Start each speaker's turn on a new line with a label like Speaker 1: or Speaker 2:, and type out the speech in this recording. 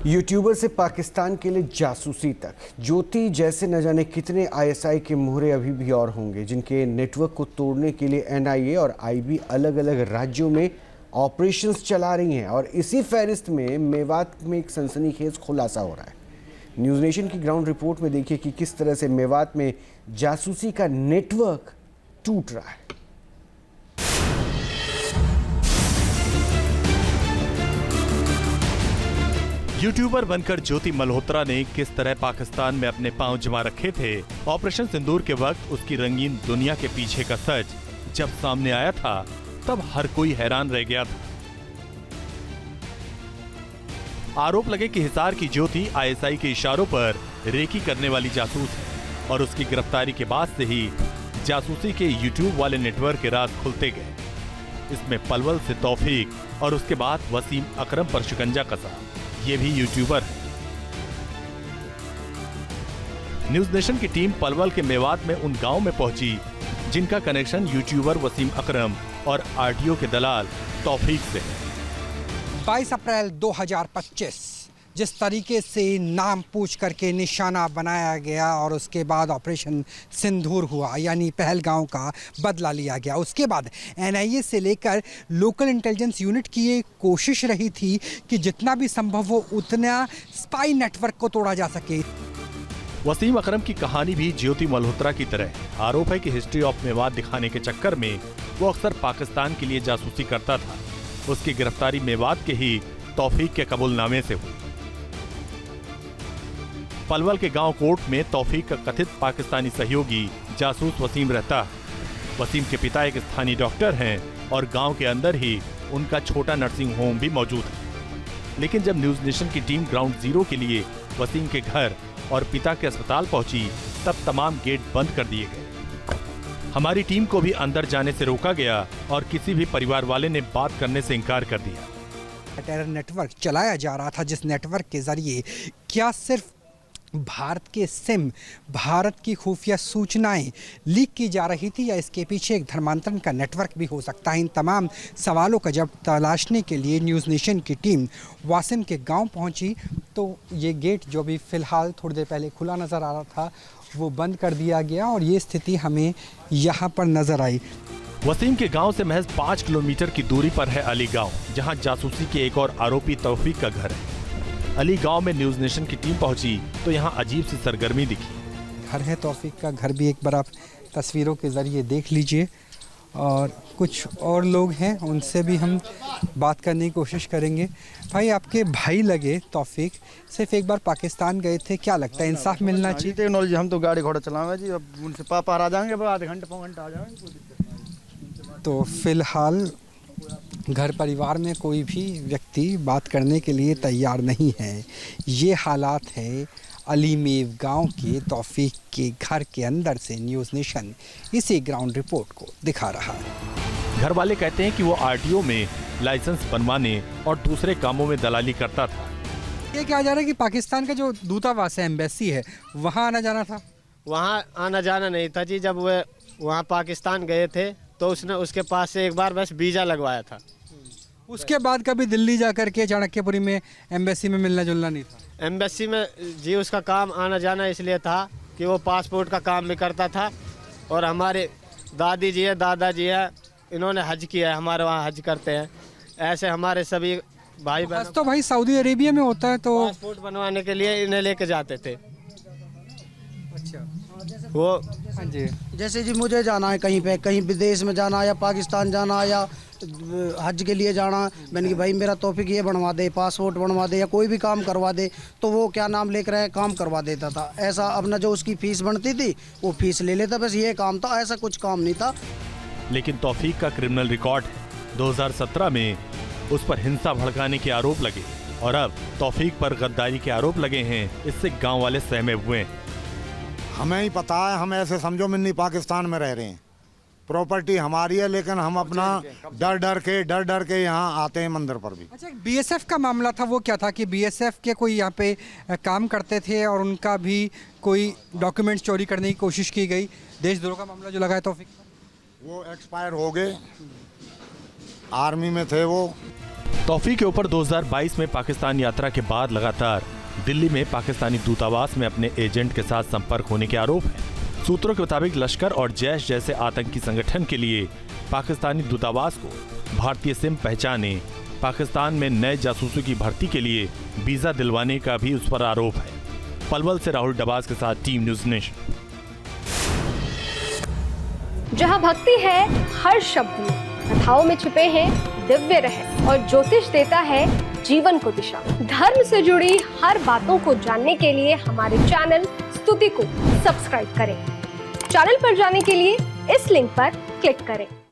Speaker 1: YouTuber से पाकिस्तान के लिए जासूसी तक, ज्योति जैसे न जाने कितने आईएसआई के मोहरे अभी भी और होंगे जिनके नेटवर्क को तोड़ने के लिए एनआईए और आईबी अलग अलग राज्यों में ऑपरेशंस चला रही हैं। और इसी फहरिस्त में मेवात में एक सनसनीखेज खुलासा हो रहा है। न्यूज़ नेशन की ग्राउंड रिपोर्ट में देखिए कि किस तरह से मेवात में जासूसी का नेटवर्क टूट रहा है।
Speaker 2: यूट्यूबर बनकर ज्योति मल्होत्रा ने किस तरह पाकिस्तान में अपने पांव जमा रखे थे। ऑपरेशन सिंदूर के वक्त उसकी रंगीन दुनिया के पीछे का सच जब सामने आया था तब हर कोई हैरान रह गया था। आरोप लगे कि हिसार की ज्योति आईएसआई के इशारों पर रेकी करने वाली जासूस है और उसकी गिरफ्तारी के बाद से ही जासूसी के यूट्यूब वाले नेटवर्क के राज खुलते गए। इसमें पलवल से तौफीक और उसके बाद वसीम अकरम पर शिकंजा कसा। ये भी यूट्यूबर है। न्यूज़ नेशन की टीम पलवल के मेवात में उन गांव में पहुंची जिनका कनेक्शन यूट्यूबर वसीम अकरम और आरटीओ के दलाल तौफीक से है।
Speaker 3: 22 अप्रैल 2025 जिस तरीके से नाम पूछ करके निशाना बनाया गया और उसके बाद ऑपरेशन सिंदूर हुआ, यानी पहलगांव का बदला लिया गया। उसके बाद एनआईए से लेकर लोकल इंटेलिजेंस यूनिट की ये कोशिश रही थी कि जितना भी संभव हो उतना स्पाई नेटवर्क को तोड़ा जा सके।
Speaker 2: वसीम अकरम की कहानी भी ज्योति मल्होत्रा की तरह है। आरोप है कि हिस्ट्री ऑफ मेवात दिखाने के चक्कर में वो अक्सर पाकिस्तान के लिए जासूसी करता था। उसकी गिरफ्तारी मेवात के ही तौफीक के कबूलनामे से हुई। पलवल के गांव कोट में तौफीक का कथित पाकिस्तानी सहयोगी जासूस वसीम रहता है। वसीम के पिता एक स्थानीय डॉक्टर हैं और गांव के अंदर ही उनका छोटा नर्सिंग होम भी मौजूद है। लेकिन जब न्यूज़ नेशन की टीम ग्राउंड जीरो के लिए वसीम के घर और पिता के अस्पताल पहुंची तब तमाम गेट बंद कर दिए गए। हमारी टीम को भी अंदर जाने से रोका गया और किसी भी परिवार वाले ने बात करने से इनकार कर दिया।
Speaker 3: टेरर नेटवर्क चलाया जा रहा था जिस नेटवर्क के जरिए क्या सिर्फ भारत के सिम, भारत की खुफिया सूचनाएं लीक की जा रही थी या इसके पीछे एक धर्मांतरण का नेटवर्क भी हो सकता है। इन तमाम सवालों का जब तलाशने के लिए न्यूज़ नेशन की टीम वासिम के गांव पहुंची तो ये गेट जो भी फ़िलहाल थोड़ी देर पहले खुला नज़र आ रहा था वो बंद कर दिया गया और ये स्थिति हमें यहाँ पर नज़र आई।
Speaker 2: वसीम के गांव से महज 5 किलोमीटर की दूरी पर है अली गांव, जहां जासूसी के एक और आरोपी तौफीक का घर है। अली गांव में न्यूज़ नेशन की टीम पहुंची तो यहां अजीब सी सरगर्मी दिखी।
Speaker 3: घर है तौफीक का, घर भी एक बार आप तस्वीरों के ज़रिए देख लीजिए और कुछ और लोग हैं उनसे भी हम बात करने की कोशिश करेंगे। भाई, आपके भाई लगे तौफीक, सिर्फ एक बार पाकिस्तान गए थे, क्या लगता है इंसाफ मिलना चाहिए?
Speaker 4: टेक्नोलॉजी, हम तो गाड़ी घोड़ा चलावे जी, अब उनसे पापा आ जाएंगे, अब आधे घंटे पौन घंटा आ जाएंगे।
Speaker 3: तो फिलहाल घर परिवार में कोई भी व्यक्ति बात करने के लिए तैयार नहीं है। ये हालात है अलीमेव गांव के तौफीक के घर के अंदर से न्यूज़ नेशन इसी ग्राउंड रिपोर्ट को दिखा रहा है।
Speaker 2: घर वाले कहते हैं कि वो आरटीओ में लाइसेंस बनवाने और दूसरे कामों में दलाली करता था।
Speaker 3: ये क्या जा रहा है कि पाकिस्तान का जो दूतावास है, एम्बेसी है, वहाँ आना जाना था?
Speaker 5: वहाँ आना जाना नहीं था जी। जब वे वहाँ पाकिस्तान गए थे तो उसने उसके पास से एक बार बस वीज़ा लगवाया था।
Speaker 3: उसके बाद कभी दिल्ली जाकर के चाणक्यपुरी में एम्बेसी में मिलना जुलना नहीं था?
Speaker 5: एम्बेसी में जी उसका काम आना जाना इसलिए था कि वो पासपोर्ट का काम भी करता था और हमारे दादी जी है, दादाजी है, इन्होंने हज किया है, हमारे वहाँ हज करते हैं। ऐसे हमारे सभी भाई बहन
Speaker 3: तो भाई सऊदी अरेबिया में होता है तो
Speaker 5: पासपोर्ट बनवाने के लिए इन्हें लेके जाते थे।
Speaker 3: अच्छा,
Speaker 5: वो
Speaker 3: हाँ जी।
Speaker 4: जैसे जी मुझे जाना है कहीं पे, कहीं विदेश में जाना या पाकिस्तान जाना या हज के लिए जाना, मैंने कि भाई मेरा तौफीक ये बनवा दे, पासपोर्ट बनवा दे या कोई भी काम करवा दे, तो वो क्या नाम लेकर है काम करवा देता था। ऐसा अपना जो उसकी फीस बनती थी वो फीस ले लेता, बस ये काम था, ऐसा कुछ काम नहीं था।
Speaker 2: लेकिन तौफीक का क्रिमिनल रिकॉर्ड है। 2017 में उस पर हिंसा भड़काने के आरोप लगे और अब तौफीक पर गद्दारी के आरोप लगे हैं। इससे गाँव वाले सहमे हुए हैं।
Speaker 6: हमें ही पता है, हम ऐसे समझो मिनी पाकिस्तान में रह रहे हैं, प्रॉपर्टी हमारी है, लेकिन हम अपना डर डर के यहाँ आते हैं मंदिर पर भी।
Speaker 3: अच्छा, बीएसएफ का मामला था, वो क्या था कि बीएसएफ के कोई यहाँ पे काम करते थे और उनका भी कोई डॉक्यूमेंट्स चोरी करने की कोशिश की गई, देशद्रोह का मामला जो लगा है तौफीक?
Speaker 6: वो एक्सपायर हो गए, आर्मी में थे वो।
Speaker 2: तौफीक के ऊपर 2022 में पाकिस्तान यात्रा के बाद लगातार दिल्ली में पाकिस्तानी दूतावास में अपने एजेंट के साथ संपर्क होने के आरोप हैं। सूत्रों के मुताबिक लश्कर और जैश जैसे आतंकी संगठन के लिए पाकिस्तानी दूतावास को भारतीय सिम पहचाने, पाकिस्तान में नए जासूसों की भर्ती के लिए वीजा दिलवाने का भी उस पर आरोप है। पलवल से राहुल डबास के साथ टीम न्यूज़ नेशन।
Speaker 7: जहां भक्ति है हर शब्द में, कथाओं में छुपे हैं दिव्य रहस्य और ज्योतिष देता है जीवन को दिशा। धर्म से जुड़ी हर बातों को जानने के लिए हमारे चैनल स्तुति को सब्सक्राइब करें। चैनल पर जाने के लिए इस लिंक पर क्लिक करें।